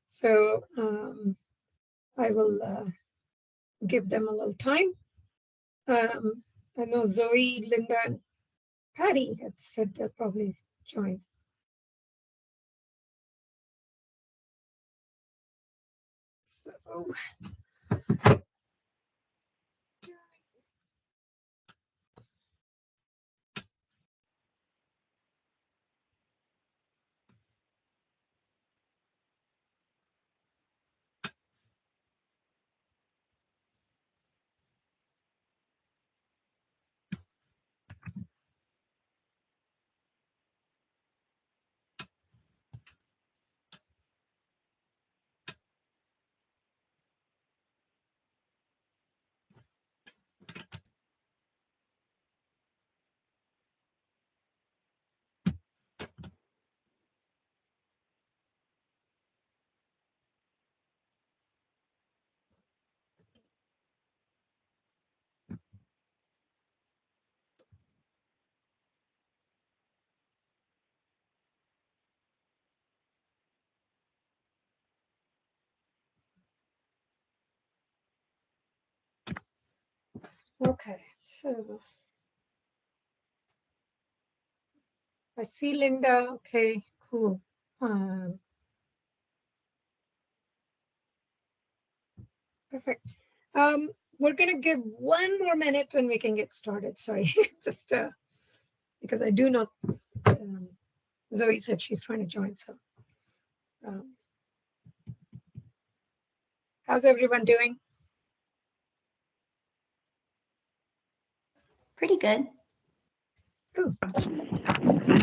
So I will give them a little time. I know Zoe, Linda, and Patty had said they'll probably join. So okay, so I see Linda. Okay, cool. Perfect. We're gonna give one more minute when we can get started. Sorry, just because I do know Zoe said she's trying to join. So, um, how's everyone doing? Pretty good. Ooh.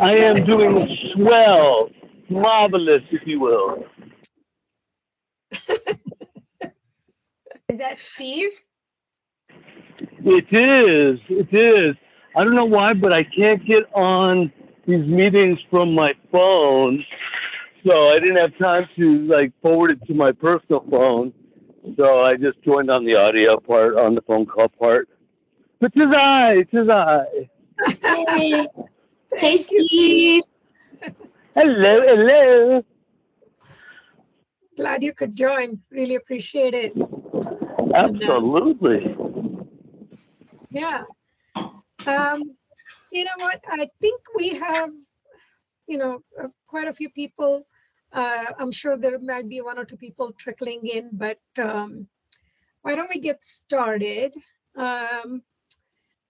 I am doing swell, marvelous, if you will. Is that Steve? It is. It is. I don't know why, but I can't get on these meetings from my phone, so I didn't have time to forward it to my personal phone. So I just joined on the audio part, on the phone call part. But 'tis I, 'tis I. Hey, Thank Steve. you, Hello, hello. Glad you could join. Really appreciate it. Absolutely. Yeah. You know what? I think we have, quite a few people. I'm sure there might be one or two people trickling in, but why don't we get started?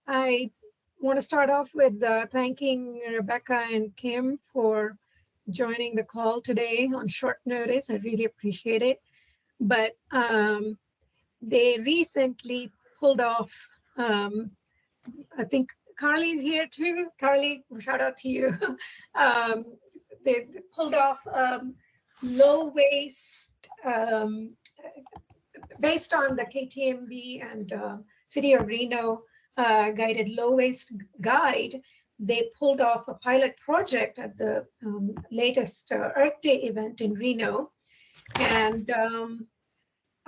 I want to start off with thanking Rebecca and Kim for joining the call today on short notice. I really appreciate it. But they recently pulled off, I think Carly's here too. Carly, shout out to you. They pulled off low waste based on the KTMB and City of Reno guided low waste guide. They pulled off a pilot project at the latest Earth Day event in Reno. And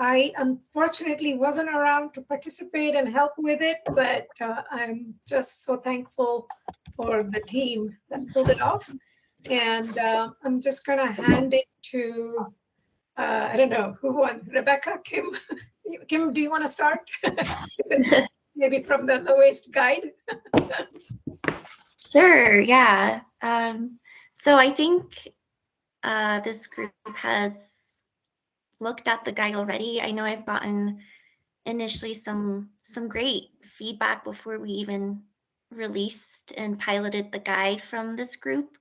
I unfortunately wasn't around to participate and help with it, but I'm just so thankful for the team that pulled it off. And I'm just going to hand it to, I don't know, who won? Rebecca, Kim? Kim, do you want to start? Maybe from the lowest guide? Sure, yeah. So I think this group has looked at the guide already. I know I've gotten initially some great feedback before we even released and piloted the guide from this group.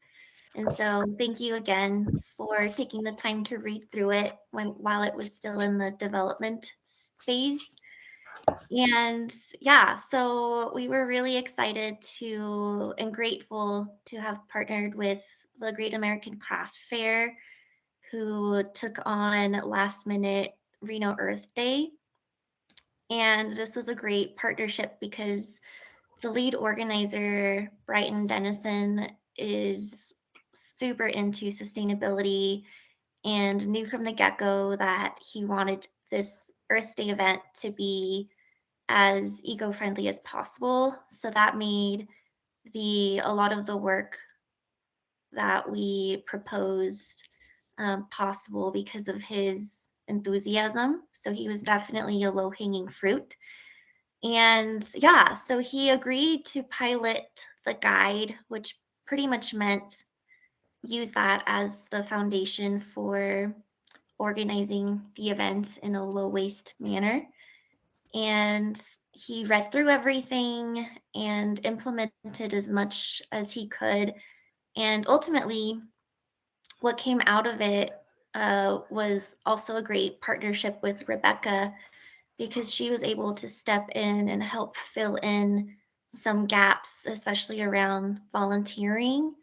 And so thank you again for taking the time to read through it while it was still in the development phase. And yeah, so we were really excited and grateful to have partnered with the Great American Craft Fair, who took on last minute Reno Earth Day. And this was a great partnership because the lead organizer, Brighton Dennison, is super into sustainability and knew from the get-go that he wanted this Earth Day event to be as eco-friendly as possible. So that made a lot of the work that we proposed possible because of his enthusiasm. So he was definitely a low-hanging fruit. And yeah, so he agreed to pilot the guide, which pretty much meant use that as the foundation for organizing the event in a low waste manner. And he read through everything and implemented as much as he could. And ultimately, what came out of it was also a great partnership with Rebecca, because she was able to step in and help fill in some gaps, especially around volunteering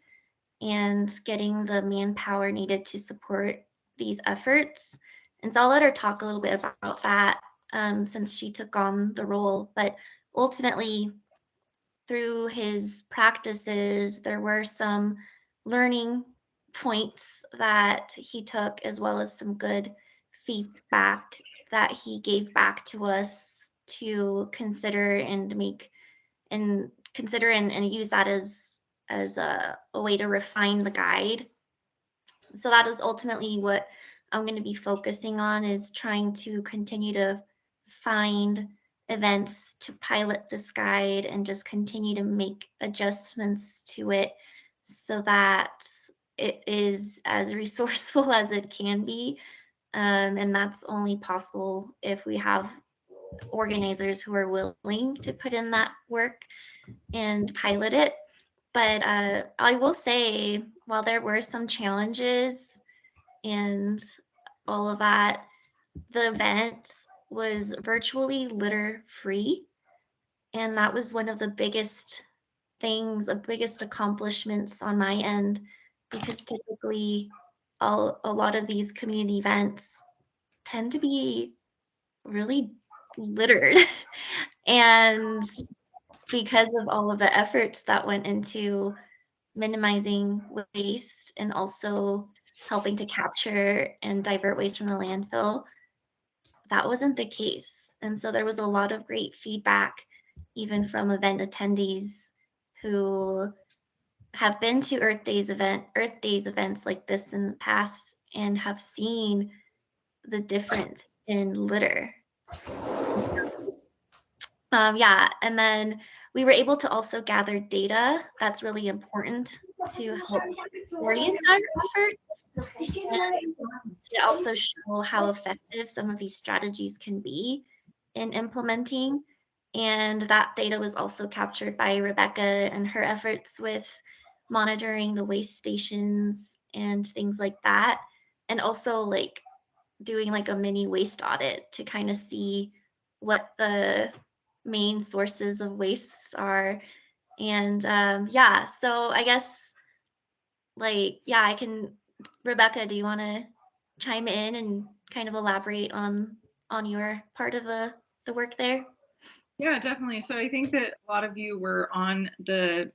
and getting the manpower needed to support these efforts. And so I'll let her talk a little bit about that since she took on the role. But ultimately, through his practices, there were some learning points that he took, as well as some good feedback that he gave back to us to consider and make and consider and use that as a way to refine the guide. So that is ultimately what I'm going to be focusing on, is trying to continue to find events to pilot this guide and just continue to make adjustments to it so that it is as resourceful as it can be. And that's only possible if we have organizers who are willing to put in that work and pilot it. But I will say, while there were some challenges and all of that, the event was virtually litter free. And that was one of the biggest things, the biggest accomplishments on my end, because typically a lot of these community events tend to be really littered. And because of all of the efforts that went into minimizing waste and also helping to capture and divert waste from the landfill, that wasn't the case. And so there was a lot of great feedback, even from event attendees who have been to Earth Days events like this in the past and have seen the difference in litter. Yeah, and then we were able to also gather data that's really important to help orient our efforts and to also show how effective some of these strategies can be in implementing. And that data was also captured by Rebecca and her efforts with monitoring the waste stations and things like that. And also like doing like a mini waste audit to kind of see what the main sources of wastes are. And yeah, so I guess like, yeah, I can, Rebecca, do you want to chime in and kind of elaborate on your part of the work there? Yeah, definitely. So I think that a lot of you were on the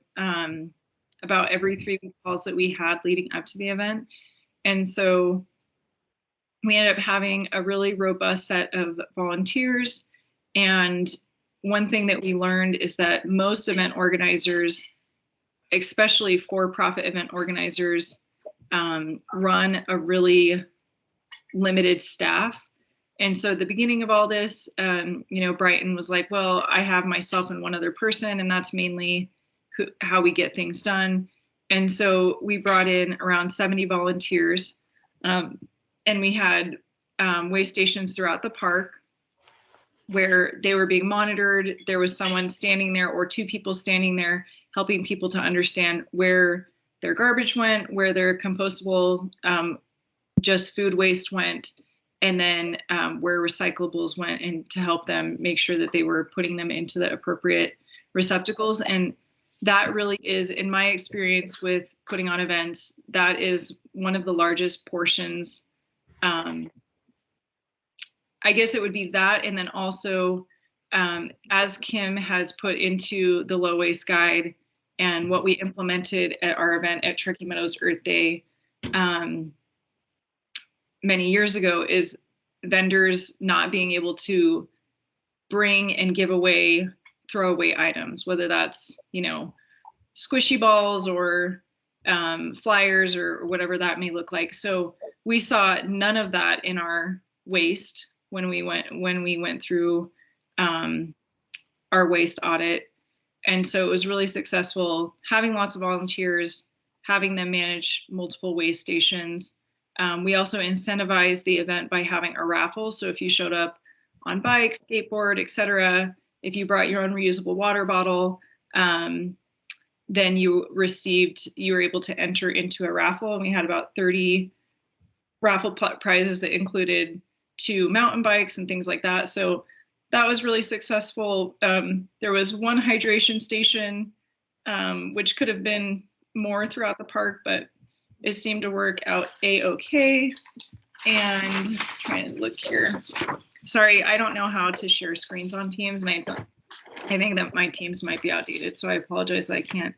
about every 3-week calls that we had leading up to the event. And so we ended up having a really robust set of volunteers. And one thing that we learned is that most event organizers, especially for-profit event organizers, run a really limited staff. And so at the beginning of all this, Brighton was like, well, I have myself and one other person, and that's mainly how we get things done. And so we brought in around 70 volunteers, and we had waste stations throughout the park where they were being monitored. There was someone standing there or 2 people standing there helping people to understand where their garbage went, where their compostable just food waste went, and then where recyclables went, and to help them make sure that they were putting them into the appropriate receptacles. And that really is, in my experience with putting on events, that is one of the largest portions. I guess it would be that. And then also, as Kim has put into the Low Waste Guide and what we implemented at our event at Truckee Meadows Earth Day many years ago, is vendors not being able to bring and give away throwaway items, whether that's, squishy balls or flyers or whatever that may look like. So we saw none of that in our waste when we went through our waste audit. And so it was really successful having lots of volunteers, having them manage multiple waste stations. We also incentivized the event by having a raffle. So if you showed up on bike, skateboard, etc., if you brought your own reusable water bottle, then you were able to enter into a raffle. And we had about 30 raffle prizes that included 2 mountain bikes and things like that. So that was really successful. There was one hydration station, which could have been more throughout the park, but it seemed to work out a-okay. And trying to look here. Sorry, I don't know how to share screens on Teams, and I think that my Teams might be outdated, so I apologize that I can't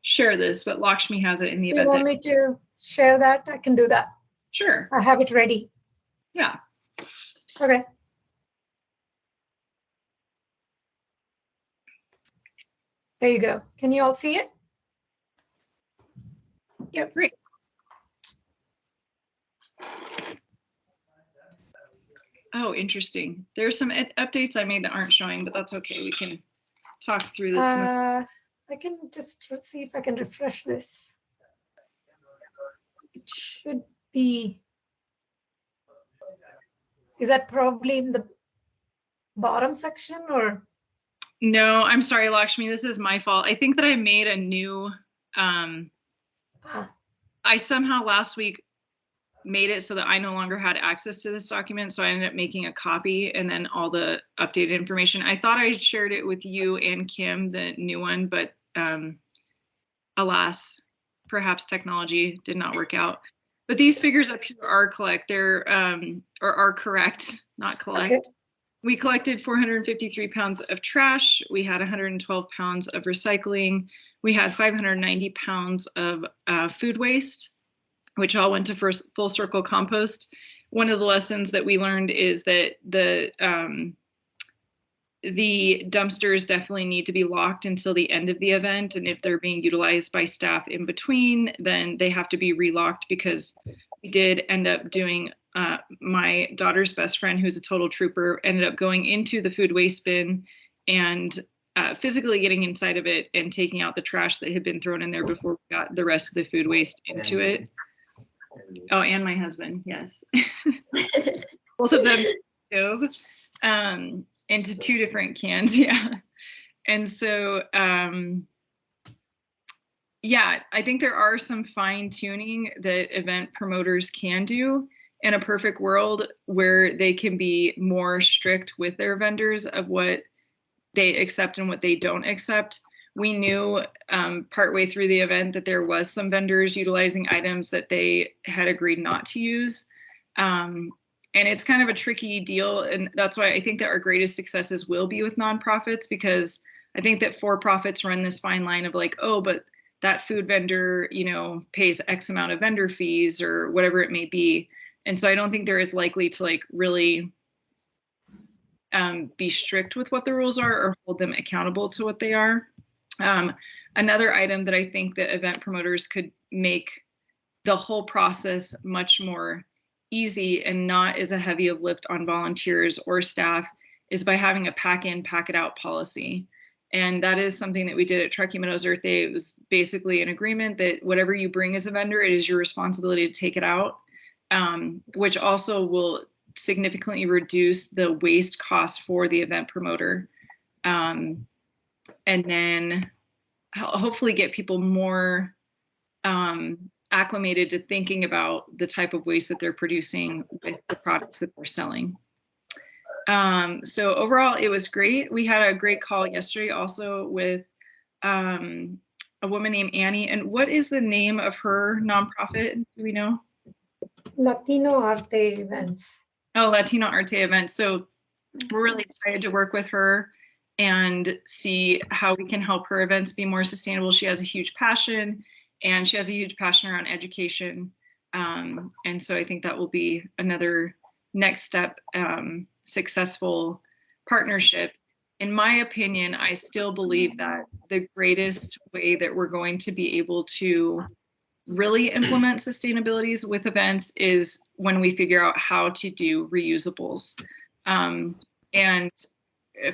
share this, but Lakshmi has it in the event. You want me to share that? I can do that. Sure. I have it ready. Yeah. Okay. There you go. Can you all see it? Yeah, great. Oh, interesting. There's some updates I made that aren't showing, but that's okay. We can talk through this. I can just, let's see if I can refresh this. It should be, is that probably in the bottom section or? No, I'm sorry, Lakshmi, this is my fault. I think that I made a new, I somehow last week made it so that I no longer had access to this document. So I ended up making a copy and then all the updated information. I thought I shared it with you and Kim, the new one, but alas, perhaps technology did not work out. But these figures up here are correct. They're are correct, not collect. Okay. We collected 453 pounds of trash. We had 112 pounds of recycling. We had 590 pounds of food waste, which all went to full circle compost. One of the lessons that we learned is that the dumpsters definitely need to be locked until the end of the event. And if they're being utilized by staff in between, then they have to be relocked, because we did end up doing, my daughter's best friend, who's a total trooper, ended up going into the food waste bin and physically getting inside of it and taking out the trash that had been thrown in there before we got the rest of the food waste into it. Oh, and my husband, yes. Both of them stove into 2 different cans, yeah. And so, yeah, I think there are some fine tuning that event promoters can do in a perfect world where they can be more strict with their vendors of what they accept and what they don't accept. We knew partway through the event that there was some vendors utilizing items that they had agreed not to use. And it's kind of a tricky deal. And that's why I think that our greatest successes will be with nonprofits, because I think that for-profits run this fine line of like, oh, but that food vendor, you know, pays X amount of vendor fees or whatever it may be. And so I don't think they're as likely to like really be strict with what the rules are or hold them accountable to what they are. Another item that I think that event promoters could make the whole process much more easy and not as a heavy of lift on volunteers or staff is by having a pack in, pack it out policy. And that is something that we did at Truckee Meadows Earth Day. It was basically an agreement that whatever you bring as a vendor, it is your responsibility to take it out, which also will significantly reduce the waste cost for the event promoter. And then hopefully get people more acclimated to thinking about the type of waste that they're producing with the products that they're selling. So overall, it was great. We had a great call yesterday also with a woman named Annie. And what is the name of her nonprofit? Do we know? Latino Arte Events. Oh, Latino Arte Events. So we're really excited to work with her and see how we can help her events be more sustainable. She has a huge passion, and she has a huge passion around education. And so I think that will be another next step, successful partnership. In my opinion, I still believe that the greatest way that we're going to be able to really implement sustainabilities with events is when we figure out how to do reusables. And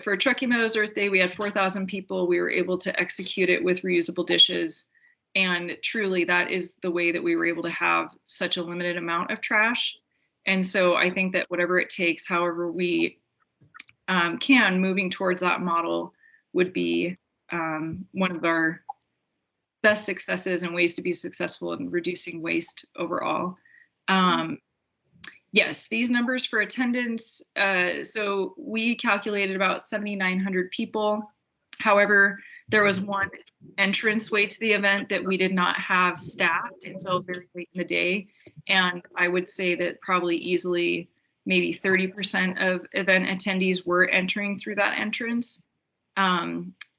for Truckee Meadows Earth Day, we had 4,000 people. We were able to execute it with reusable dishes. And truly, that is the way that we were able to have such a limited amount of trash. And so I think that whatever it takes, however we can, moving towards that model would be one of our best successes and ways to be successful in reducing waste overall. Yes, these numbers for attendance. So we calculated about 7,900 people. However, there was one entrance way to the event that we did not have staffed until very late in the day. And I would say that probably easily maybe 30% of event attendees were entering through that entrance.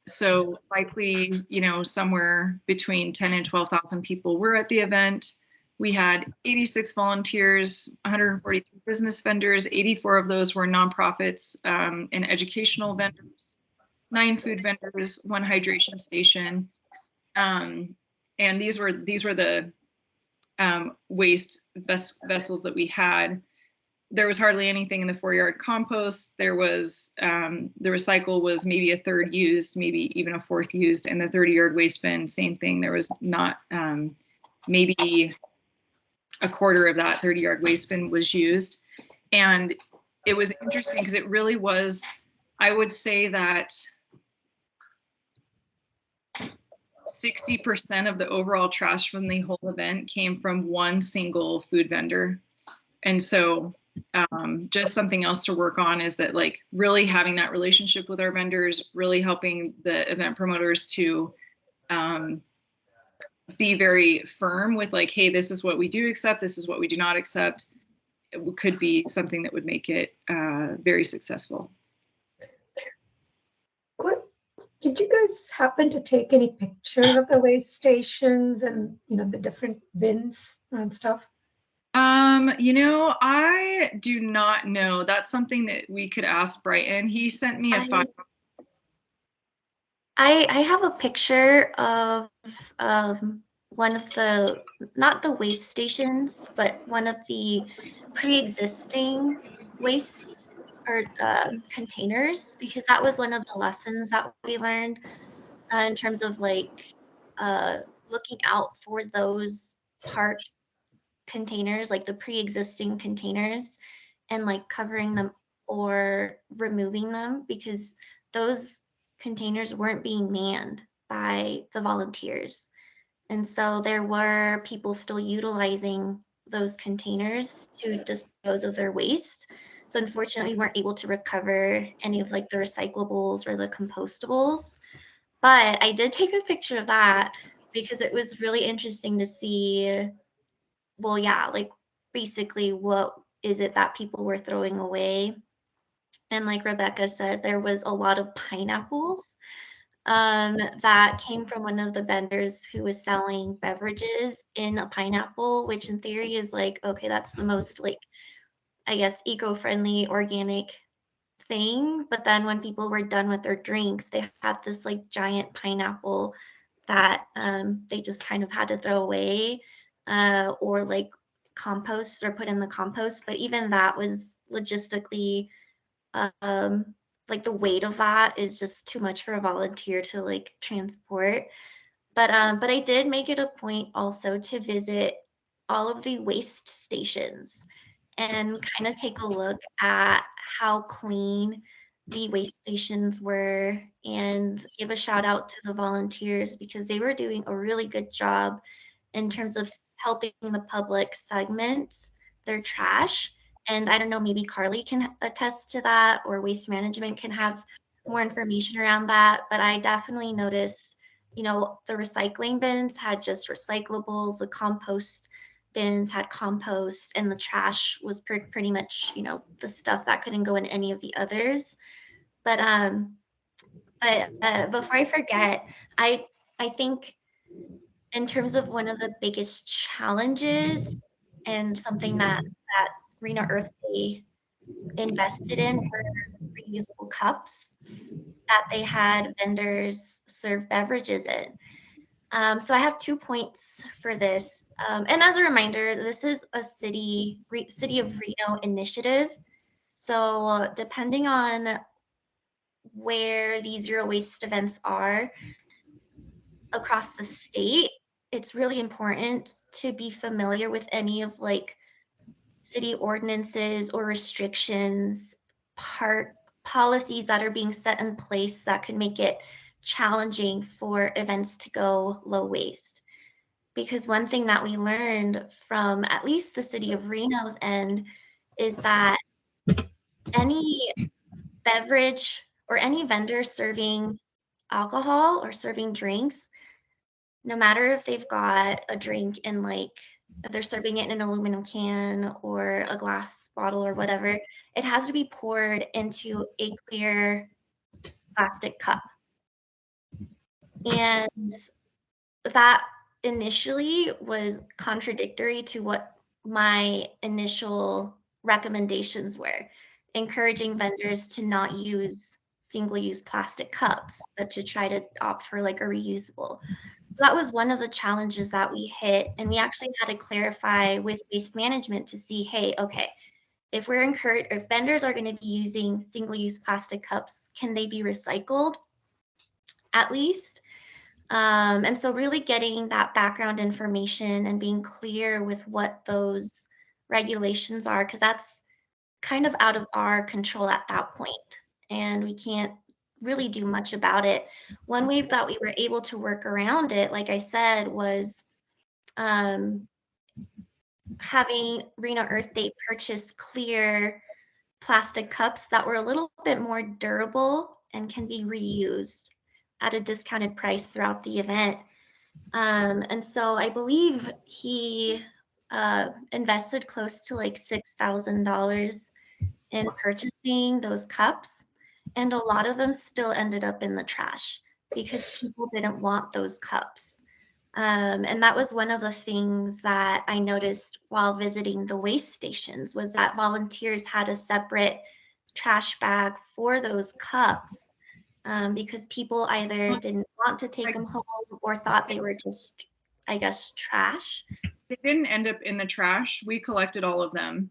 So likely, you know, somewhere between 10 and 12,000 people were at the event. We had 86 volunteers, 143 business vendors, 84 of those were nonprofits and educational vendors, 9 food vendors, 1 hydration station. And these were the waste vessels that we had. There was hardly anything in the 4-yard compost. There was the recycle was maybe a third used, maybe even a fourth used, and the 30-yard waste bin, same thing. There was not maybe a quarter of that 30-yard waste bin was used. And it was interesting because it really was, I would say that 60% of the overall trash from the whole event came from one single food vendor. And so just something else to work on is that, like, really having that relationship with our vendors, really helping the event promoters to be very firm with, like, hey, this is what we do accept, this is what we do not accept. It could be something that would make it very successful. Good. Did you guys happen to take any pictures of the waste stations and, you know, the different bins and stuff? You know, I do not know. That's something that we could ask Brighton. He sent me a file. I have a picture of one of the, not the waste stations, but one of the pre-existing waste or containers, because that was one of the lessons that we learned in terms of, like, looking out for those parked containers, like the pre-existing containers, and like covering them or removing them, because those containers weren't being manned by the volunteers. And so there were people still utilizing those containers to dispose of their waste. So unfortunately, we weren't able to recover any of, like, the recyclables or the compostables. But I did take a picture of that because it was really interesting to see, well, yeah, like, basically what is it that people were throwing away. And like Rebecca said, there was a lot of pineapples that came from one of the vendors who was selling beverages in a pineapple, which in theory is like, okay, that's the most, like, I guess, eco-friendly, organic thing. But then when people were done with their drinks, they had this, like, giant pineapple that they just kind of had to throw away or, like, compost or put in the compost. But even that was logistically, um, like, the weight of that is just too much for a volunteer to, like, transport. But I did make it a point also to visit all of the waste stations and kind of take a look at how clean the waste stations were, and give a shout out to the volunteers because they were doing a really good job in terms of helping the public segment their trash. And I don't know, maybe Carly can attest to that, or waste management can have more information around that. But I definitely noticed, you know, the recycling bins had just recyclables, the compost bins had compost, and the trash was pretty much, you know, the stuff that couldn't go in any of the others. But before I forget, I think in terms of one of the biggest challenges and something that Reno Earth Day invested in were reusable cups that they had vendors serve beverages in. So I have 2 points for this. And as a reminder, this is a City of Reno initiative. So depending on where these zero waste events are across the state, it's really important to be familiar with any of like city ordinances or restrictions, park policies that are being set in place that could make it challenging for events to go low waste. Because one thing that we learned from at least the city of Reno's end is that any beverage or any vendor serving alcohol or serving drinks, no matter if they've got a drink in like, if they're serving it in an aluminum can or a glass bottle or whatever, it has to be poured into a clear plastic cup. And that initially was contradictory to what my initial recommendations were, encouraging vendors to not use single-use plastic cups, but to try to opt for like a reusable. That was one of the challenges that we hit, and we actually had to clarify with waste management to see, hey, okay, if vendors are going to be using single-use plastic cups, can they be recycled at least? And so really getting that background information and being clear with what those regulations are, because that's kind of out of our control at that point, and we can't really do much about it. One way that we were able to work around it, like I said, was having Reno Earth Day purchase clear plastic cups that were a little bit more durable and can be reused at a discounted price throughout the event. And so I believe he invested close to like $6,000 in purchasing those cups. And a lot of them still ended up in the trash because people didn't want those cups. And that was one of the things that I noticed while visiting the waste stations, was that volunteers had a separate trash bag for those cups, because people either didn't want to take them home or thought they were just, I guess, trash. They didn't end up in the trash. We collected all of them,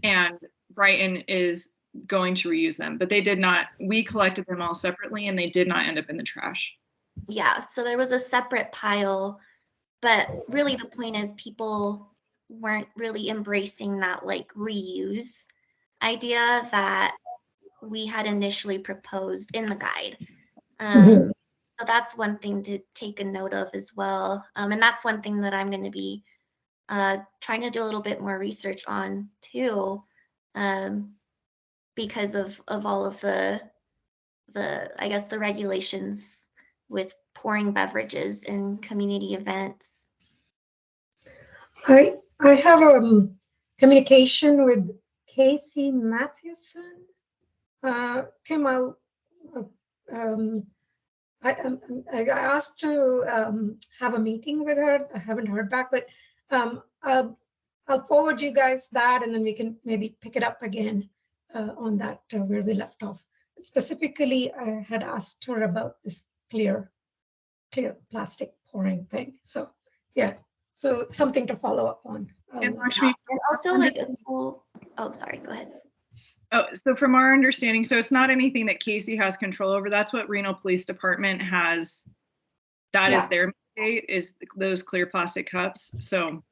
and Brighton is going to reuse them, but they did not. We collected them all separately, and they did not end up in the trash. Yeah, so there was a separate pile, but really the point is people weren't really embracing that like reuse idea that we had initially proposed in the guide. So that's one thing to take a note of as well. And that's one thing that I'm going to be trying to do a little bit more research on too, because of all of the I guess the regulations with pouring beverages in community events. I have communication with Casey Mathewson. Kim, I asked to have a meeting with her. I haven't heard back, but I'll forward you guys that, and then we can maybe pick it up again on that where we left off. Specifically, I had asked her about this clear plastic pouring thing. So yeah, so something to follow up on. And also like a cool, oh, sorry, go ahead. Oh, so from our understanding, so it's not anything that Casey has control over. That's what Reno Police Department has. That is their mandate, is those clear plastic cups. So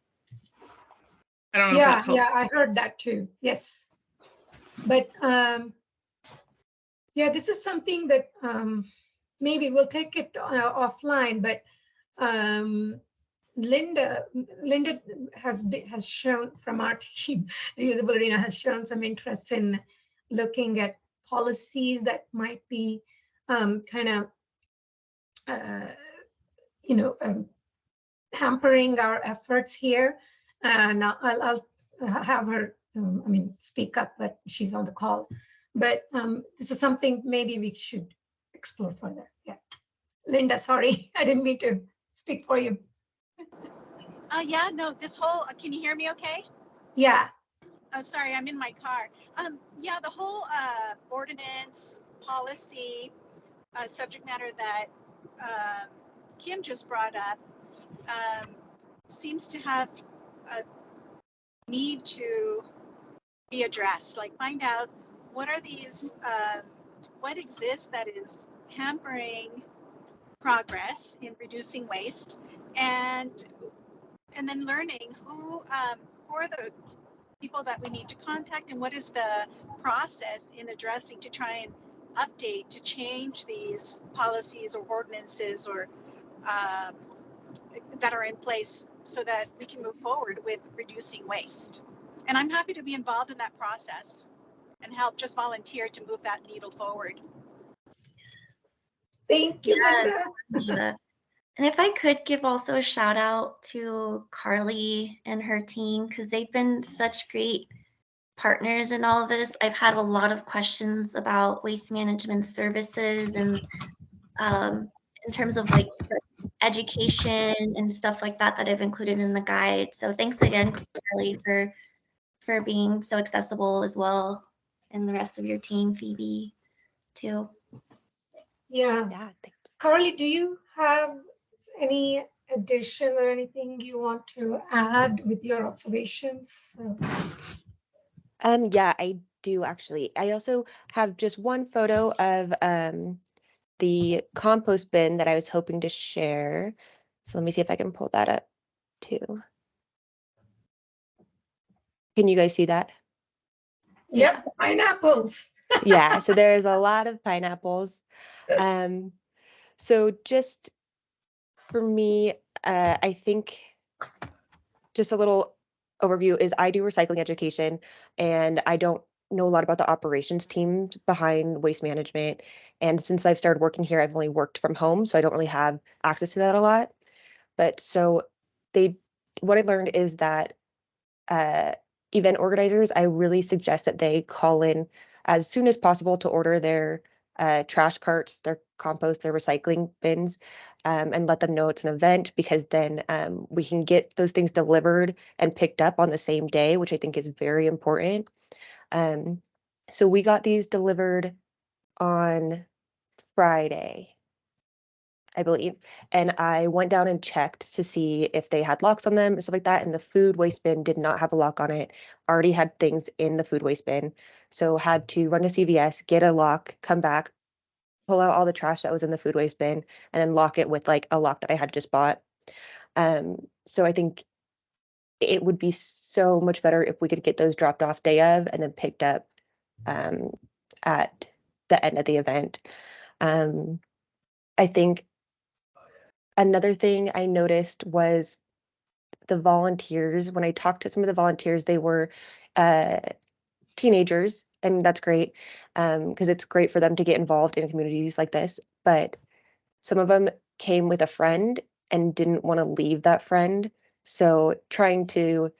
I don't know if that's helpful. Yeah, I heard that too. Yes, but yeah, this is something that maybe we'll take it offline. But Linda has shown from our team, Reusable Arena has shown some interest in looking at policies that might be kind of, hampering our efforts here. And I'll have her, speak up, but she's on the call. But this is something maybe we should explore further. Yeah. Linda, sorry, I didn't mean to speak for you. Yeah, no, this whole, can you hear me okay? Yeah. Oh, sorry, I'm in my car. Yeah, the whole ordinance policy subject matter that Kim just brought up seems to have a need to be addressed. Like, find out what are these, what exists that is hampering progress in reducing waste, and then learning who are the people that we need to contact, and what is the process in addressing to try and update to change these policies or ordinances or that are in place so that we can move forward with reducing waste. And I'm happy to be involved in that process and help, just volunteer to move that needle forward. Thank you, Yes, Linda. Linda. And if I could give also a shout out to Carly and her team, because they've been such great partners in all of this. I've had a lot of questions about waste management services and in terms of like education and stuff like that that I've included in the guide. So thanks again, Carly, for being so accessible as well, and the rest of your team, Phoebe, too. Yeah. Yeah, thank Carly, do you have any addition or anything you want to add with your observations? Yeah, I do actually. I also have just one photo of the compost bin that I was hoping to share. So let me see if I can pull that up too. Can you guys see that? Yep, pineapples. Yeah, so there's a lot of pineapples. So just for me, I think just a little overview is I do recycling education, and I don't know a lot about the operations teams behind waste management. And since I've started working here, I've only worked from home, so I don't really have access to that a lot. But so what I learned is that uh, event organizers, I really suggest that they call in as soon as possible to order their trash carts, their compost, their recycling bins, and let them know it's an event, because then we can get those things delivered and picked up on the same day, which I think is very important. So we got these delivered on Friday, I believe. And I went down and checked to see if they had locks on them and stuff like that. And the food waste bin did not have a lock on it, already had things in the food waste bin. So had to run to CVS, get a lock, come back, pull out all the trash that was in the food waste bin, and then lock it with like a lock that I had just bought. So I think it would be so much better if we could get those dropped off day of and then picked up at the end of the event. I think another thing I noticed was the volunteers. When I talked to some of the volunteers, they were teenagers, and that's great, because it's great for them to get involved in communities like this. But some of them came with a friend and didn't want to leave that friend. So trying to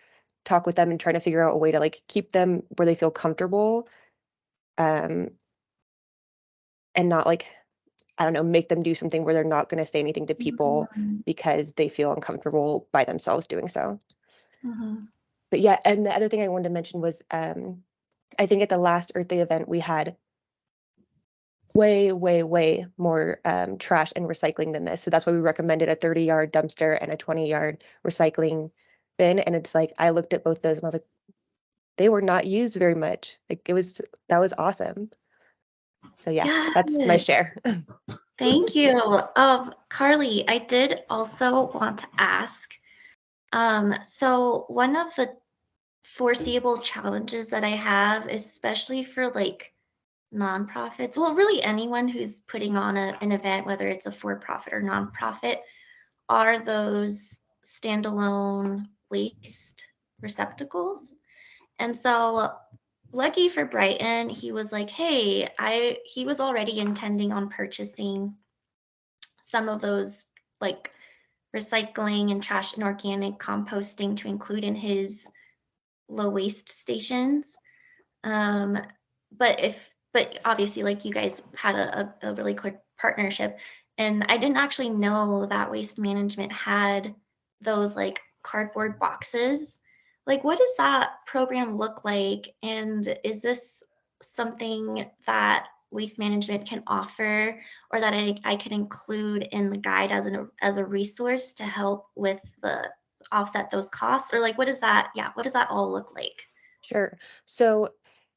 talk with them and trying to figure out a way to like keep them where they feel comfortable, and not like, I don't know, make them do something where they're not going to say anything to people Mhm. because they feel uncomfortable by themselves doing so. Mhm. But yeah, and the other thing I wanted to mention was I think at the last Earth Day event, we had way, way, way more trash and recycling than this. So that's why we recommended a 30-yard dumpster and a 20-yard recycling bin. And it's like, I looked at both those and I was like, they were not used very much. Like that was awesome. So yeah, that's my Yes. share. Thank you. Carly, I did also want to ask, so one of the foreseeable challenges that I have, especially for like nonprofits, well, really anyone who's putting on an event, whether it's a for-profit or nonprofit, are those standalone waste receptacles. And so lucky for Brighton, he was like, hey, he was already intending on purchasing some of those like recycling and trash and organic composting to include in his low waste stations. Um, but obviously, like you guys had a really quick partnership, and I didn't actually know that Waste Management had those like cardboard boxes. Like, what does that program look like? And is this something that waste management can offer, or that I can include in the guide as a resource to help with the offset those costs? Or like, what does that all look like? Sure. So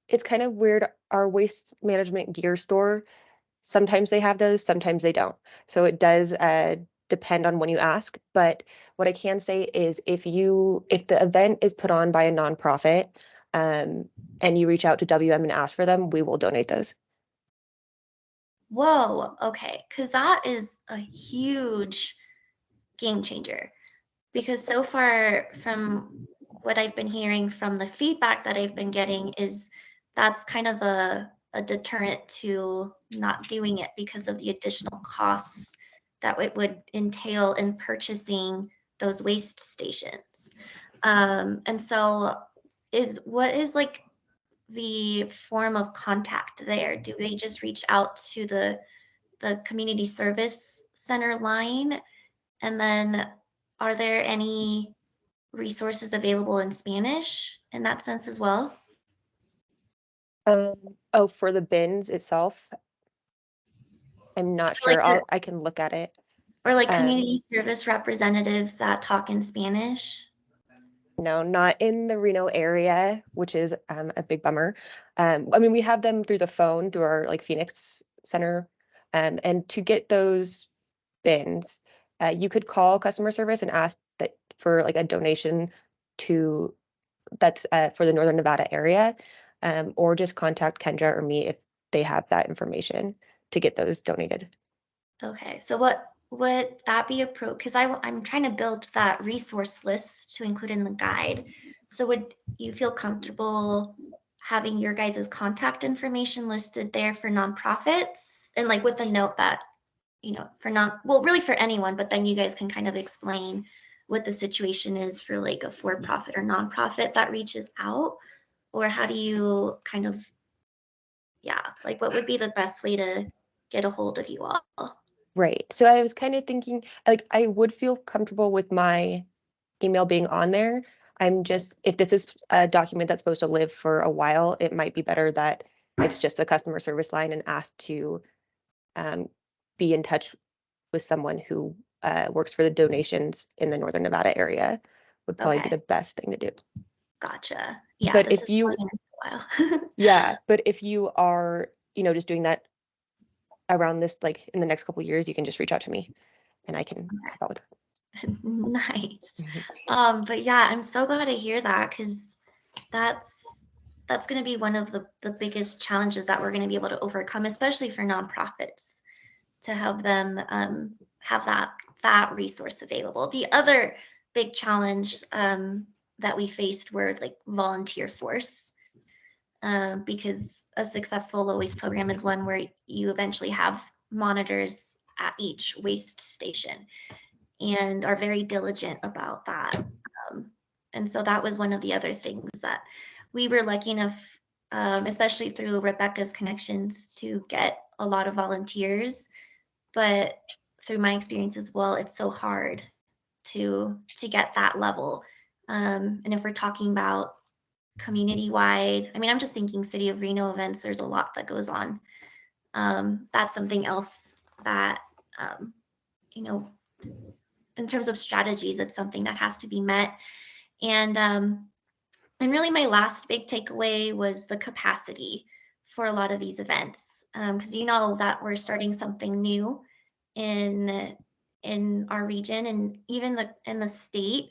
it's kind of weird. Our waste management gear store, sometimes they have those, sometimes they don't. So it does depend on when you ask. But what I can say is if the event is put on by a nonprofit, and you reach out to WM and ask for them, we will donate those. Whoa, okay, because that is a huge game changer. Because so far, from what I've been hearing from the feedback that I've been getting, is that's kind of a deterrent to not doing it because of the additional costs that it would entail in purchasing those waste stations. And so what is like the form of contact there? Do they just reach out to the community service center line? And then are there any resources available in Spanish in that sense as well? Oh, for the bins itself, I'm not Like sure. I can look at it. or like Um, community service representatives that talk in Spanish? No, not in the Reno area, which is a big bummer. I mean, we have them through the phone through our like Phoenix Center, and to get those bins, you could call customer service and ask that for like a donation to that's for the Northern Nevada area, or just contact Kendra or me if they have that information to get those donated. Okay, so what would that be because I'm trying to build that resource list to include in the guide. So would you feel comfortable having your guys' contact information listed there for nonprofits and like with the note that, for really for anyone, but then you guys can kind of explain what the situation is for like a for-profit or nonprofit that reaches out? Or how do you kind of, yeah, like what would be the best way to get a hold of you all? Right. So I was kind of thinking, like, I would feel comfortable with my email being on there. I'm just, if this is a document that's supposed to live for a while, it might be better that it's just a customer service line and asked to um, be in touch with someone who works for the donations in the Northern Nevada area would probably be Okay, the best thing to do. gotcha. Yeah, But this if is you, probably gonna take a while. yeah, but if you are, just doing that around this, like in the next couple of years, you can just reach out to me and I can help out with it. Nice. Mhm. But yeah, I'm so glad to hear that because that's going to be one of the biggest challenges that we're going to be able to overcome, especially for nonprofits, to have them have that resource available. The other big challenge that we faced were like volunteer force, because a successful low waste program is one where you eventually have monitors at each waste station and are very diligent about that. Um, and so that was one of the other things that we were lucky enough, especially through Rebecca's connections, to get a lot of volunteers. But through my experience as well, it's so hard to get that level. And if we're talking about community wide, I mean, I'm just thinking City of Reno events. There's a lot that goes on. That's something else that you know in terms of strategies, it's something that has to be met. And really my last big takeaway was the capacity for a lot of these events, because that we're starting something new in our region and even in the state.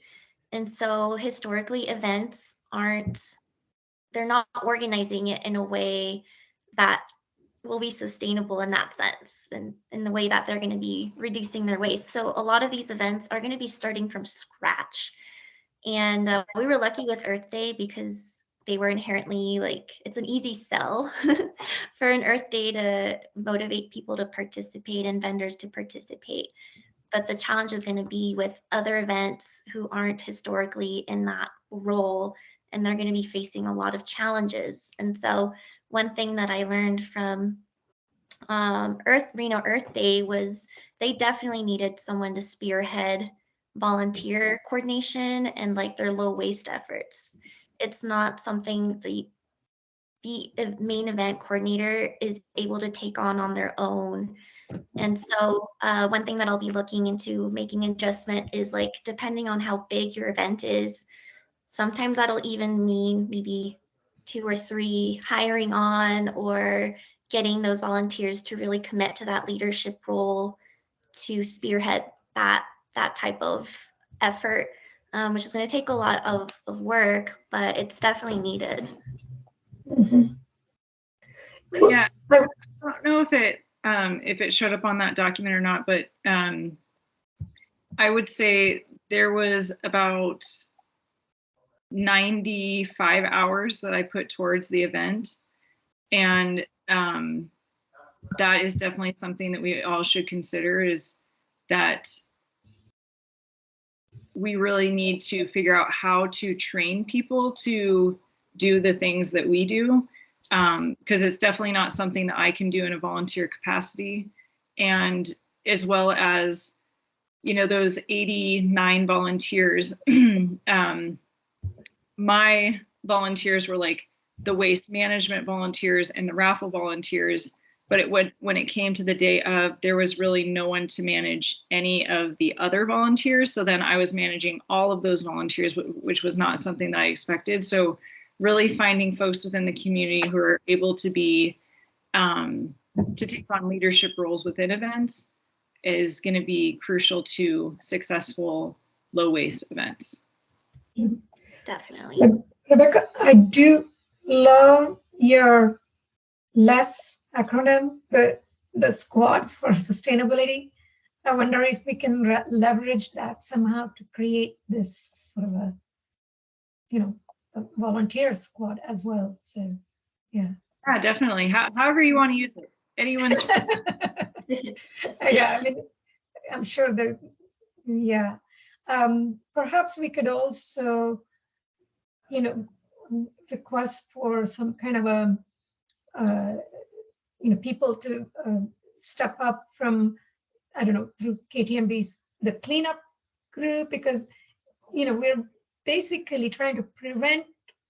And so historically events they're not organizing it in a way that will be sustainable in that sense and in the way that they're going to be reducing their waste. So a lot of these events are going to be starting from scratch. And we were lucky with Earth Day because they were inherently like, it's an easy sell for an Earth Day to motivate people to participate and vendors to participate. But the challenge is going to be with other events who aren't historically in that role, and they're going to be facing a lot of challenges. And so one thing that I learned from Reno Earth Day was they definitely needed someone to spearhead volunteer coordination and like their low waste efforts. It's not something the main event coordinator is able to take on their own. And so one thing that I'll be looking into making adjustment is like, depending on how big your event is, sometimes that'll even mean maybe 2 or 3 hiring on, or getting those volunteers to really commit to that leadership role to spearhead that type of effort, which is going to take a lot of work, but it's definitely needed. Mhm. Yeah, I don't know if it showed up on that document or not, but I would say there was about 95 hours that I put towards the event, and that is definitely something that we all should consider, is that we really need to figure out how to train people to do the things that we do, because it's definitely not something that I can do in a volunteer capacity. And as well as, you know, those 89 volunteers, my volunteers were like the waste management volunteers and the raffle volunteers, but when it came to the day of, there was really no one to manage any of the other volunteers. So then I was managing all of those volunteers, which was not something that I expected. So really finding folks within the community who are able to be to take on leadership roles within events is going to be crucial to successful low waste events. Definitely. Rebecca, I do love your LESS acronym, the Squad for Sustainability. I wonder if we can leverage that somehow to create this sort of a, you know, a volunteer squad as well. So, yeah. Yeah, definitely. However you want to use it. Anyone's. Yeah, I mean, I'm sure that, yeah. Perhaps we could also, you know, request for some kind of a, you know, people to step up from, I don't know, through KTMB's, the cleanup group, because, you know, we're basically trying to prevent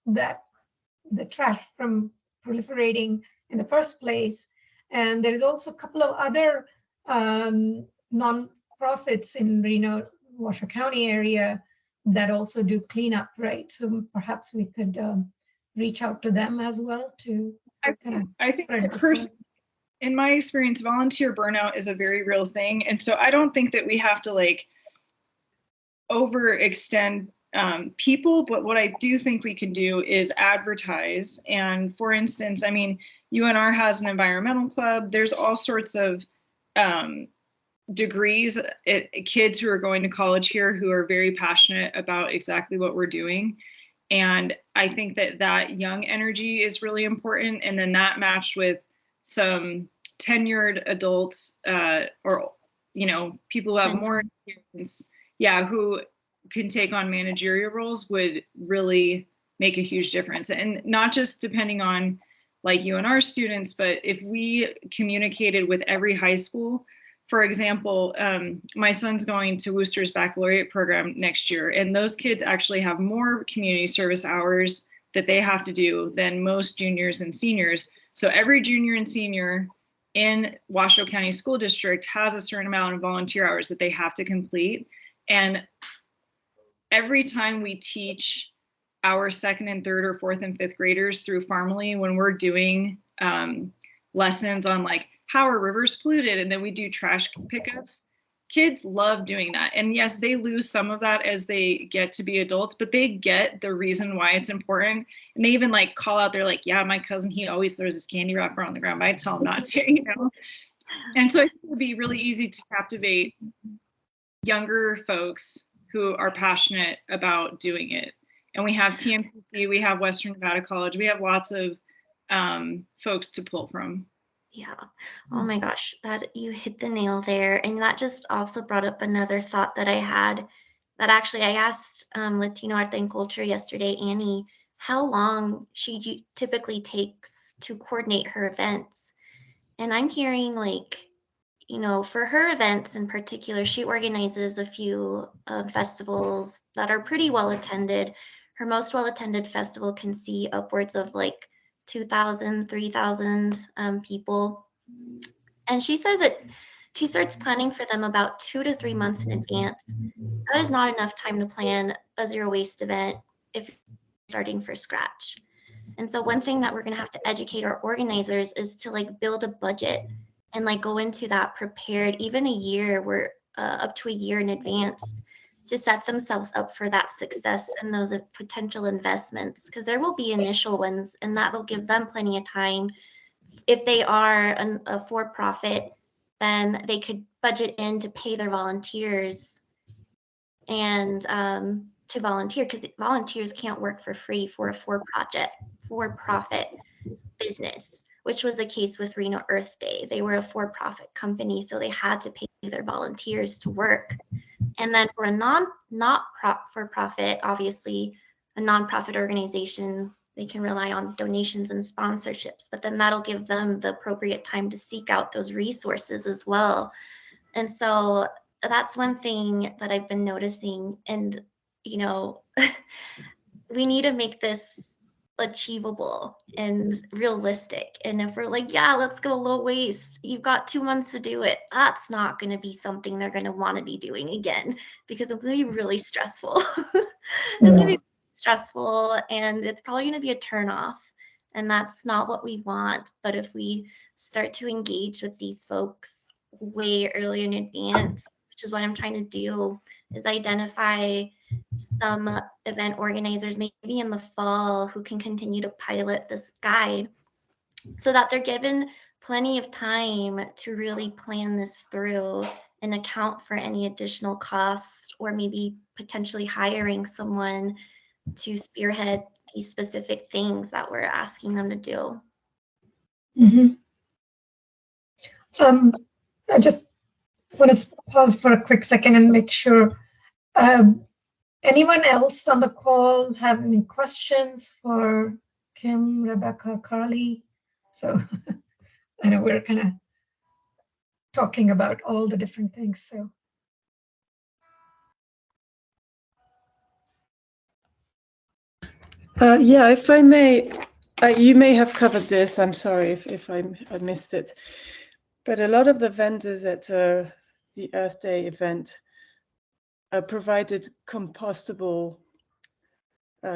that, the trash from proliferating in the first place. And there is also a couple of other non-profits in Reno, Washoe County area that also do cleanup, right? So perhaps we could reach out to them as well to kind of I think spread the first, word. in my experience, volunteer burnout is a very real thing. And so I don't think that we have to like overextend people, but what I do think we can do is advertise. And for instance, I mean, UNR has an environmental club. There's all sorts of degrees, kids who are going to college here who are very passionate about exactly what we're doing. And I think that that young energy is really important. And then that matched with some tenured adults, or, you know, people who have more experience, yeah, who can take on managerial roles would really make a huge difference. And not just depending on like UNR students, but if we communicated with every high school. For example, my son's going to Worcester's baccalaureate program next year, and those kids actually have more community service hours that they have to do than most juniors and seniors. So every junior and senior in Washoe County School District has a certain amount of volunteer hours that they have to complete. And every time we teach our second and third or fourth and fifth graders through Farmly, when we're doing lessons on like how are rivers polluted, and then we do trash pickups, kids love doing that. And yes, they lose some of that as they get to be adults, but they get the reason why it's important. And they even like call out, they're like, yeah, my cousin, he always throws his candy wrapper on the ground, but I tell him not to, you know? And so I think it would be really easy to captivate younger folks who are passionate about doing it. And we have TMCC, we have Western Nevada College, we have lots of folks to pull from. Yeah. Oh my gosh, that you hit the nail there. And that just also brought up another thought that I had, that actually I asked Latino Art and Culture yesterday, Annie, how long she typically takes to coordinate her events. And I'm hearing like, you know, for her events in particular, she organizes a few festivals that are pretty well attended. Her most well attended festival can see upwards of like 2,000, 3,000 people. And she says that she starts planning for them about 2 to 3 months in advance. That is not enough time to plan a zero waste event if you're starting from scratch. And so one thing that we're going to have to educate our organizers is to like build a budget and like go into that prepared even a year, where up to a year in advance, to set themselves up for that success and those potential investments, because there will be initial ones, and that will give them plenty of time. If they are a for-profit, then they could budget in to pay their volunteers and to volunteer, because volunteers can't work for free for a for-profit business, which was the case with Reno Earth Day. They were a for-profit company, so they had to pay their volunteers to work. And then for a not for profit, obviously a nonprofit organization, they can rely on donations and sponsorships, but then that'll give them the appropriate time to seek out those resources as well. And so that's one thing that I've been noticing. And, you know, we need to make this achievable and realistic. And if we're like, yeah, let's go low waste, you've got 2 months to do it, that's not going to be something they're going to want to be doing again, because it's going to be really stressful. It's going to be stressful, and it's probably going to be a turnoff. And that's not what we want. But if we start to engage with these folks way early in advance, which is what I'm trying to do, is identify some event organizers maybe in the fall who can continue to pilot this guide, so that they're given plenty of time to really plan this through and account for any additional costs, or maybe potentially hiring someone to spearhead these specific things that we're asking them to do. Mm-hmm. I just want to pause for a quick second and make sure. Anyone else on the call have any questions for Kim, Rebecca, Carly? So I know we're kind of talking about all the different things. So yeah, if I may, you may have covered this. I'm sorry if I missed it. But a lot of the vendors at the Earth Day event provided compostable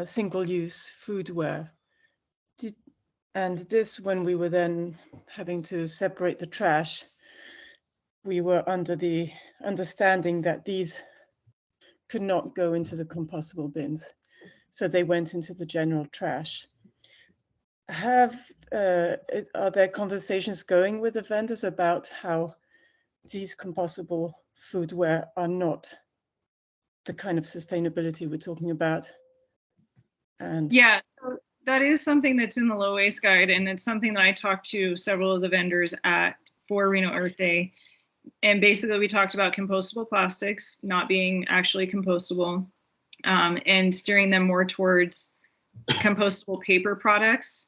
single-use foodware. And this, when we were then having to separate the trash, we were under the understanding that these could not go into the compostable bins. So they went into the general trash. Are there conversations going with the vendors about how these compostable foodware are not the kind of sustainability we're talking about? And yeah, so that is something that's in the low waste guide, and it's something that I talked to several of the vendors for Reno Earth Day. And basically we talked about compostable plastics not being actually compostable, and steering them more towards compostable paper products.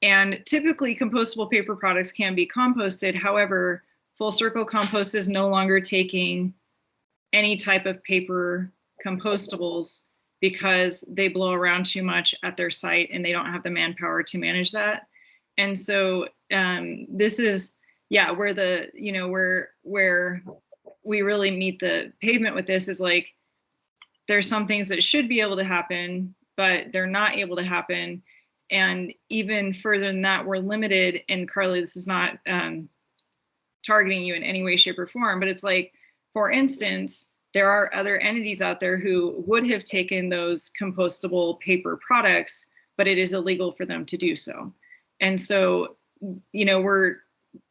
And typically compostable paper products can be composted. However, Full Circle Compost is no longer taking any type of paper compostables because they blow around too much at their site and they don't have the manpower to manage that. And so this is, yeah, where the, you know, where we really meet the pavement with this is like, there's some things that should be able to happen, but they're not able to happen. And even further than that, we're limited. And Carly, this is not targeting you in any way, shape, or form, but it's like, for instance, there are other entities out there who would have taken those compostable paper products, but it is illegal for them to do so. And so, you know, we're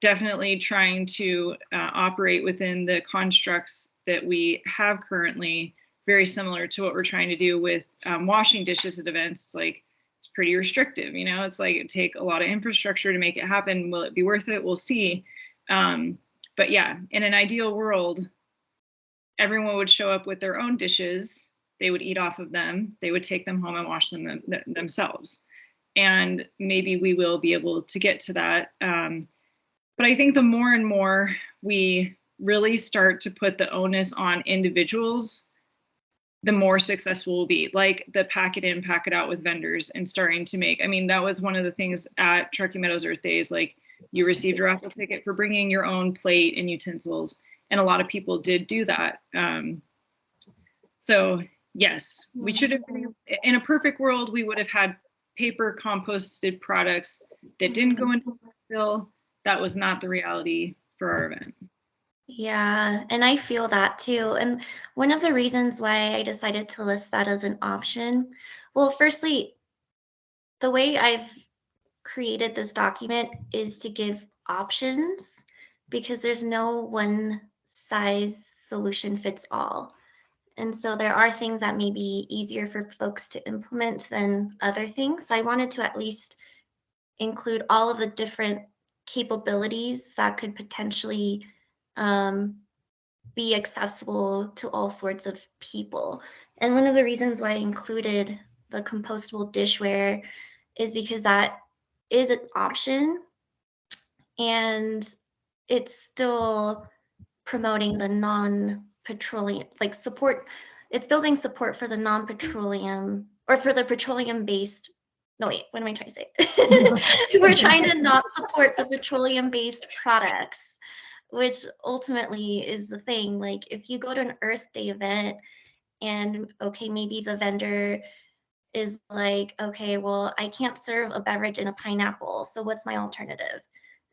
definitely trying to operate within the constructs that we have currently, very similar to what we're trying to do with washing dishes at events. It's like, it's pretty restrictive, you know, it's like it take a lot of infrastructure to make it happen. Will it be worth it? We'll see. But yeah, in an ideal world, everyone would show up with their own dishes. They would eat off of them. They would take them home and wash them themselves. And maybe we will be able to get to that. But I think the more and more we really start to put the onus on individuals the more successful we'll be. Like the pack it in, pack it out with vendors and starting to make, I mean, that was one of the things at Truckee Meadows Earth Days, like you received a raffle ticket for bringing your own plate and utensils. And a lot of people did do that. So yes, we should have, in a perfect world, we would have had paper composted products that didn't go into landfill. That was not the reality for our event. Yeah, and I feel that too. And one of the reasons why I decided to list that as an option, well, firstly, the way I've created this document is to give options because there's no one size solution fits all. And so there are things that may be easier for folks to implement than other things. So I wanted to at least include all of the different capabilities that could potentially be accessible to all sorts of people. And one of the reasons why I included the compostable dishware is because that is an option and it's still promoting the non-petroleum, like support, it's building support for the non-petroleum or for the petroleum-based, no wait, what am I trying to say? We're trying to not support the petroleum-based products, which ultimately is the thing. Like if you go to an Earth Day event and okay, maybe the vendor is like, okay, well, I can't serve a beverage in a pineapple. So what's my alternative?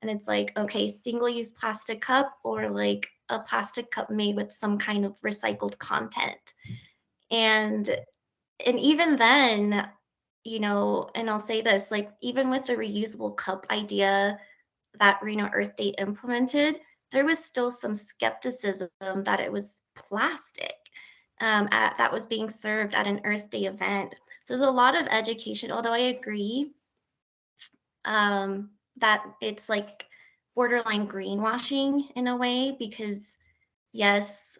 And it's like, okay, single-use plastic cup or like a plastic cup made with some kind of recycled content. And even then, you know, and I'll say this, like even with the reusable cup idea that Reno Earth Day implemented, there was still some skepticism that it was plastic that was being served at an Earth Day event. So there's a lot of education, although I agree that it's like borderline greenwashing in a way, because yes,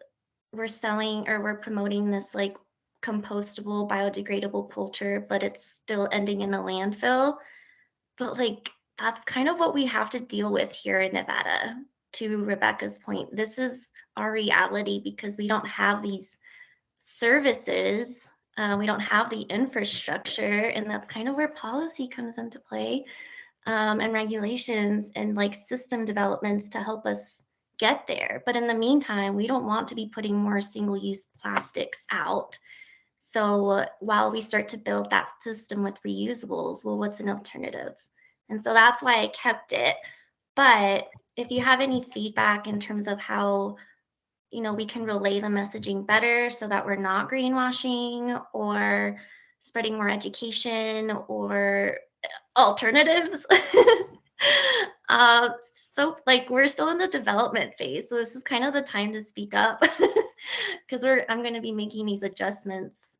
we're selling or we're promoting this like compostable, biodegradable culture, but it's still ending in a landfill. But like, that's kind of what we have to deal with here in Nevada. To Rebecca's point, this is our reality because we don't have these services. We don't have the infrastructure, and that's kind of where policy comes into play, and regulations and like system developments to help us get there. But in the meantime, we don't want to be putting more single-use plastics out. So while we start to build that system with reusables, well, what's an alternative? And so that's why I kept it. But if you have any feedback in terms of how, you know, we can relay the messaging better so that we're not greenwashing or spreading more education or alternatives. So like we're still in the development phase. So this is kind of the time to speak up because I'm going to be making these adjustments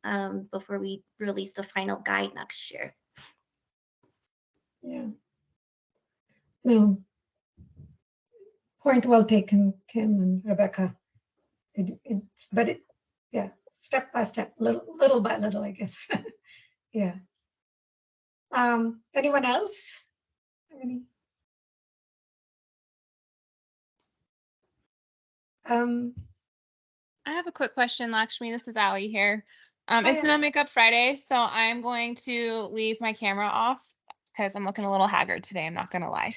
before we release the final guide next year. Yeah. No. Point well taken, Kim and Rebecca. Yeah, step by step, little by little, I guess. Yeah. Anyone else? I have a quick question, Lakshmi. This is Allie here. It's Hi, No Makeup Friday, so I'm going to leave my camera off because I'm looking a little haggard today. I'm not going to lie.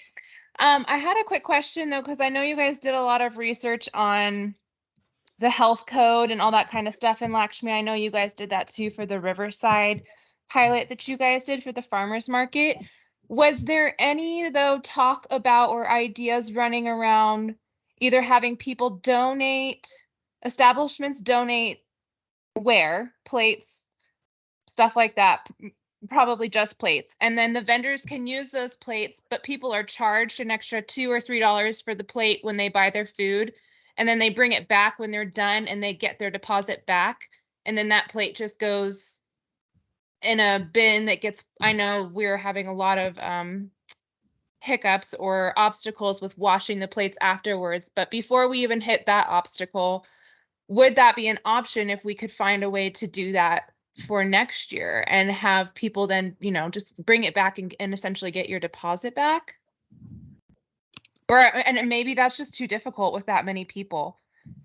I had a quick question, though, because I know you guys did a lot of research on the health code and all that kind of stuff. And Lakshmi, I know you guys did that too for the Riverside pilot that you guys did for the farmers market. Was there any, though, talk about or ideas running around either having people donate, establishments donate plates, stuff like that, probably just plates, and then the vendors can use those plates, but people are charged an extra $2 or $3 for the plate when they buy their food, and then they bring it back when they're done and they get their deposit back, and then that plate just goes in a bin that gets, I know we're having a lot of hiccups or obstacles with washing the plates afterwards, but before we even hit that obstacle, would that be an option if we could find a way to do that for next year and have people then, you know, just bring it back and essentially get your deposit back? And maybe that's just too difficult with that many people.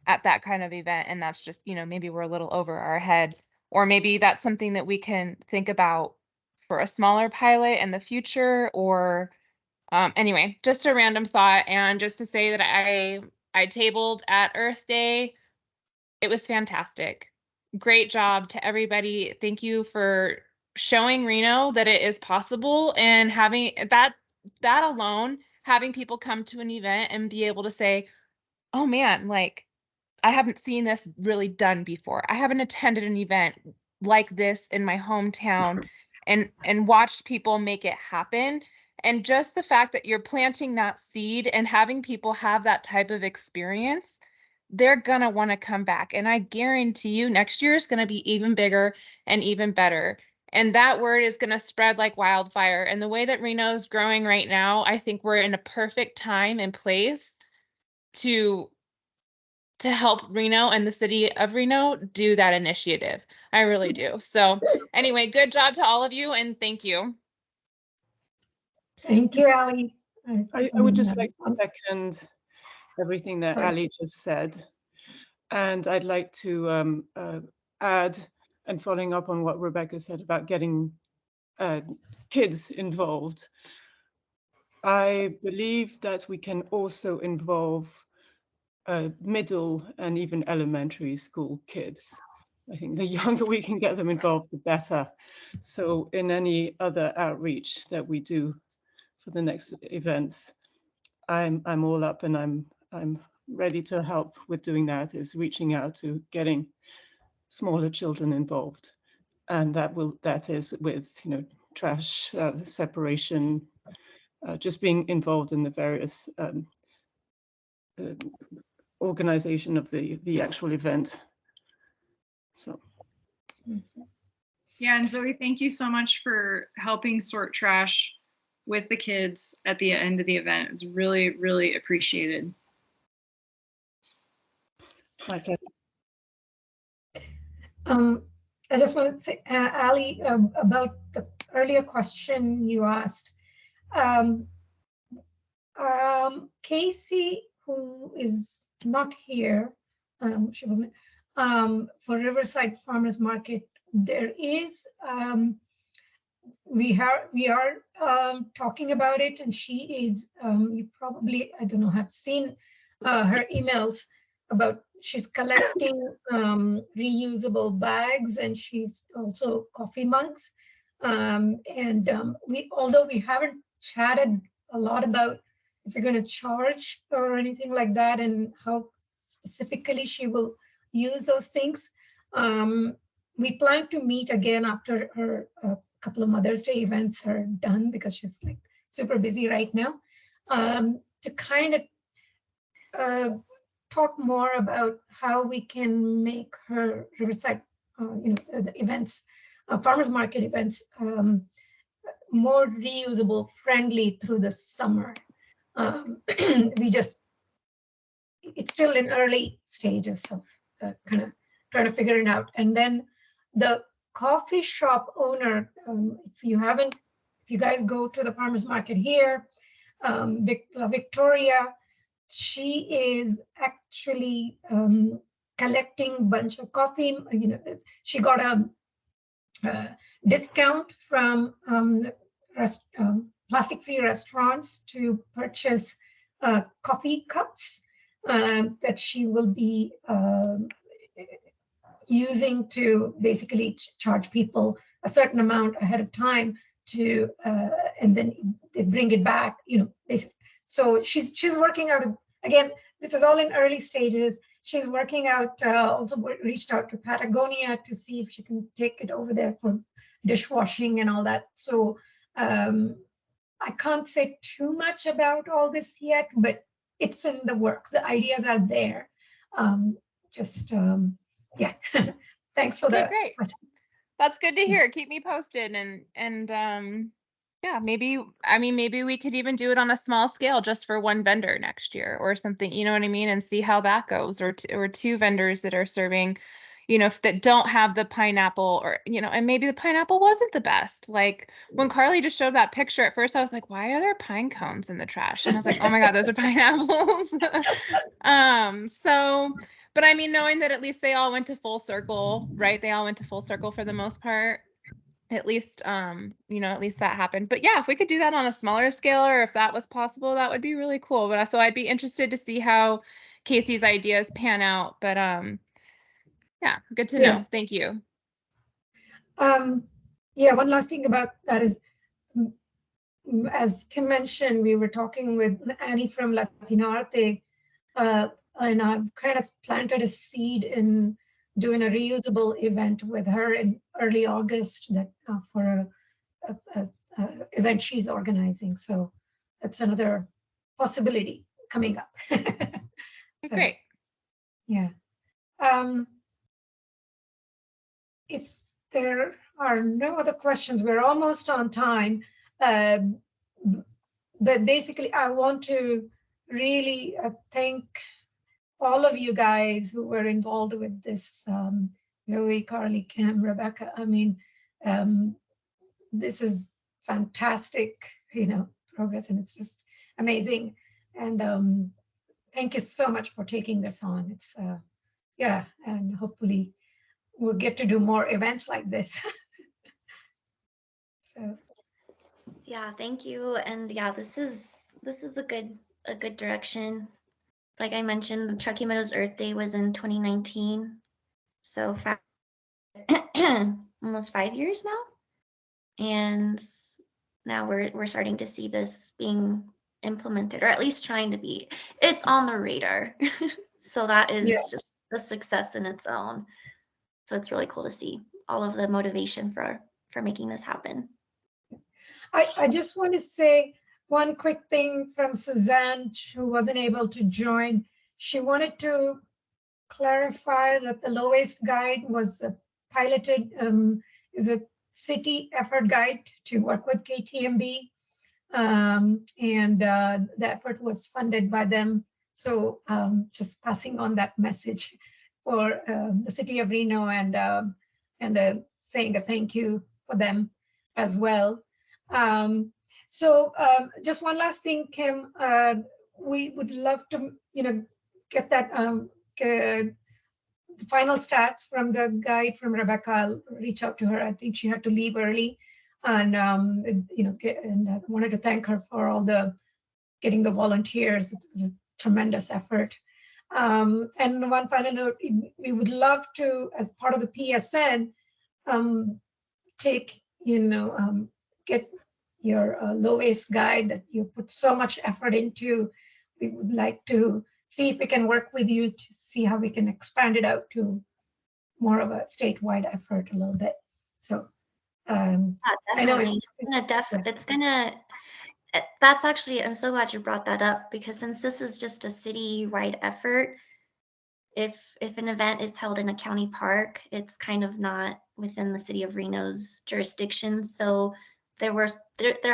at that kind of event. And that's just, maybe we're a little over our head, or maybe that's something that we can think about for a smaller pilot in the future. Or anyway, just a random thought. And just to say that I tabled at Earth Day. It was fantastic. Great job to everybody. Thank you for showing Reno that it is possible, and having that alone, having people come to an event and be able to say, oh man, like I haven't seen this really done before. I haven't attended an event like this in my hometown and watched people make it happen. And just the fact that you're planting that seed and having people have that type of experience, they're going to want to come back. And I guarantee you next year is going to be even bigger and even better. And that word is going to spread like wildfire. And the way that Reno is growing right now, I think we're in a perfect time and place to help Reno and the city of Reno do that initiative. I really do. So anyway, good job to all of you, and thank you. Thank you, Ali. I would just like to second everything that Sorry. Ali just said. And I'd like to add, and following up on what Rebecca said about getting kids involved, I believe that we can also involve middle and even elementary school kids. I think the younger we can get them involved, the better. So in any other outreach that we do for the next events, I'm all up, and I'm ready to help with doing that, is reaching out to getting smaller children involved. And that is with, trash separation, just being involved in the various organization of the actual event. So. Yeah, and Zoe, thank you so much for helping sort trash with the kids at the end of the event. It was really, really appreciated. Okay. I just want to say, Ali, about the earlier question you asked. Casey, who is not here, she wasn't, for Riverside Farmers Market, there is, we are talking about it, and she is, you probably, I don't know, have seen her emails about, she's collecting reusable bags, and she's also coffee mugs. Although we haven't chatted a lot about if you're going to charge or anything like that, and how specifically she will use those things. We plan to meet again after her couple of Mother's Day events are done, because she's like super busy right now, to kind of talk more about how we can make her Riverside, the events, farmers market events, more reusable, friendly through the summer. It's still in early stages of kind of trying to figure it out. And then the coffee shop owner, if you guys go to the farmers market here, Victoria, she is actually collecting a bunch of coffee. She got a discount from plastic-free restaurants to purchase coffee cups that she will be using to basically charge people a certain amount ahead of time to, and then they bring it back, basically. So she's working out, again, this is all in early stages. She's working out, also reached out to Patagonia to see if she can take it over there for dishwashing and all that. So I can't say too much about all this yet, but it's in the works. The ideas are there. Yeah. Thanks for that. Great. That's good to hear. Keep me posted, and yeah, maybe we could even do it on a small scale just for one vendor next year or something, you know what I mean, and see how that goes, or two vendors that are serving, that don't have the pineapple, or, and maybe the pineapple wasn't the best. Like when Carly just showed that picture, at first I was like, why are there pine cones in the trash? And I was like, oh my God, those are pineapples. But I mean, knowing that at least they all went to full circle, right? They all went to full circle for the most part. At least, at least that happened. But yeah, if we could do that on a smaller scale, or if that was possible, that would be really cool. But so I'd be interested to see how Casey's ideas pan out. But yeah, good to know. Thank you. Yeah, one last thing about that is, as Kim mentioned, we were talking with Annie from Latino Arte, and I've kind of planted a seed in doing a reusable event with her in early August that for a event she's organizing. So that's another possibility coming up. So, great. Yeah. If there are no other questions, we're almost on time. But basically, I want to really thank all of you guys who were involved with this, Zoe, Carly, Kim, Rebecca. I mean, this is fantastic, progress, and it's just amazing. And thank you so much for taking this on. It's, and hopefully we'll get to do more events like this. So. Yeah, thank you. And yeah, this is a good direction. Like I mentioned, the Truckee Meadows Earth Day was in 2019. So almost 5 years now. And now we're starting to see this being implemented, or at least trying to be. It's on the radar. So that is just a success in its own. So it's really cool to see all of the motivation for making this happen. I just want to say one quick thing from Suzanne, who wasn't able to join. She wanted to clarify that the low waste guide was piloted, is a city effort guide to work with KTMB. And the effort was funded by them. So just passing on that message for the city of Reno, and saying a thank you for them as well. Just one last thing, Kim, we would love to, get that the final stats from the guide from Rebecca. I'll reach out to her. I think she had to leave early, and and I wanted to thank her for getting the volunteers. It was a tremendous effort. And one final note: we would love to, as part of the PSN, get your low waste guide that you put so much effort into. We would like to see if we can work with you to see how we can expand it out to more of a statewide effort a little bit. So I know that's actually, I'm so glad you brought that up, because since this is just a city-wide effort, if an event is held in a county park, it's kind of not within the city of Reno's jurisdiction. So there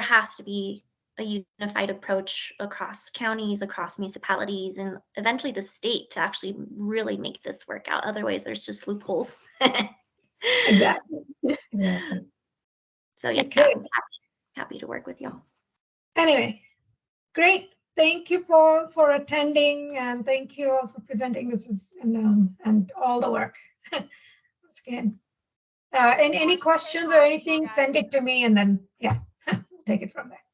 has to be a unified approach across counties, across municipalities, and eventually the state to actually really make this work out. Otherwise, there's just loopholes. Exactly. So yeah, okay. Happy to work with y'all. Anyway, great. Thank you for attending, and thank you all for presenting this and all the work. That's good. And any questions or anything, send it to me, and then take it from there.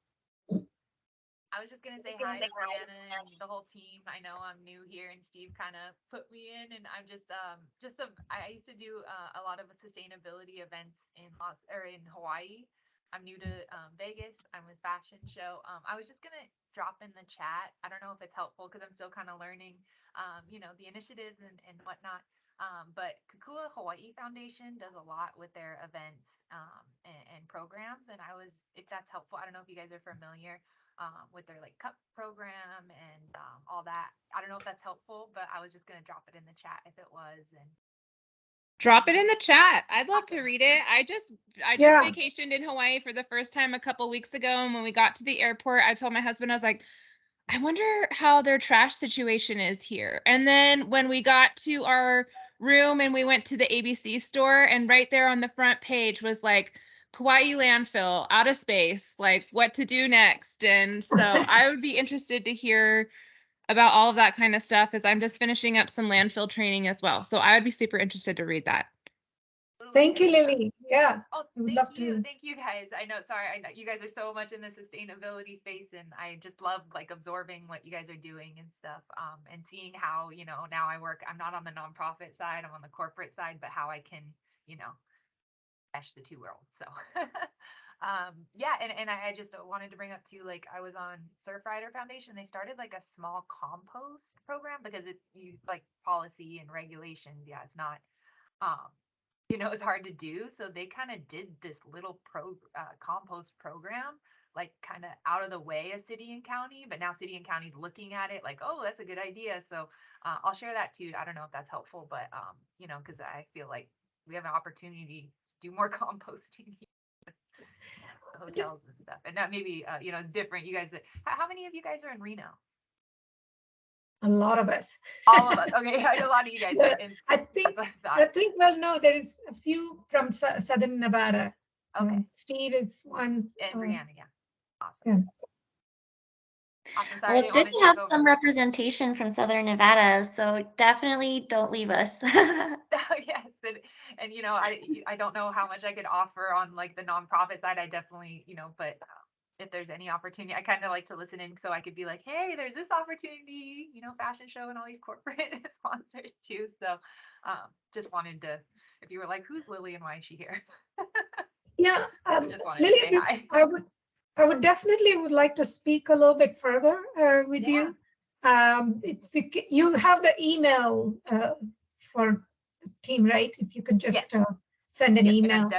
I was just gonna say hi to Brianna and the whole team. I know I'm new here, and Steve kind of put me in, and I'm I used to do a lot of sustainability events in Hawaii. I'm new to Vegas. I'm with Fashion Show. I was just gonna drop in the chat. I don't know if it's helpful because I'm still kind of learning, the initiatives and whatnot. But Kukua Hawaii Foundation does a lot with their events and programs, and if that's helpful, I don't know if you guys are familiar with their cup program and all that. I don't know if that's helpful, but I was just gonna drop it in the chat if it was. And drop it in the chat. I'd love to read it. I just vacationed in Hawaii for the first time a couple weeks ago, and when we got to the airport, I told my husband, I was like, I wonder how their trash situation is here. And then when we got to our room and we went to the ABC store, and right there on the front page was like Kauai landfill, out of space, like what to do next. And so I would be interested to hear about all of that kind of stuff, as I'm just finishing up some landfill training as well. So I would be super interested to read that. Thank you, Lily. Yeah, Oh, I would thank love you. to. Thank you guys. I know, sorry, I know you guys are so much in the sustainability space, and I just love like absorbing what you guys are doing and stuff. And seeing how, now I'm not on the nonprofit side, I'm on the corporate side, but how I can, mesh the two worlds. So yeah, and I just wanted to bring up too, like I was on Surfrider Foundation. They started like a small compost program because you like policy and regulations. Yeah, it's not it's hard to do. So they kind of did this little compost program, like kind of out of the way of city and county, but now city and county's looking at it like, oh, that's a good idea. So I'll share that too. I don't know if that's helpful, but because I feel like we have an opportunity to do more composting here, hotels and stuff. And that maybe it's different. You guys, how many of you guys are in Reno? A lot of us. All of us. Okay, a lot of you guys. Yeah, And I thought. think. Well, no, there is a few from Southern Nevada. Okay. Steve is one. And Brianna, yeah. Awesome. Yeah. Awesome. Sorry, Well, it's good to have some representation from Southern Nevada, so definitely don't leave us. Yes, and I don't know how much I could offer on like the nonprofit side. I definitely, but if there's any opportunity, I kind of like to listen in so I could be like, hey, there's this opportunity, fashion show and all these corporate sponsors too. So just wanted to, if you were like, who's Lily and why is she here? Yeah, just wanted Lily, to say hi. I would definitely would like to speak a little bit further with you. If you have the email for the team, right? If you could just send an email.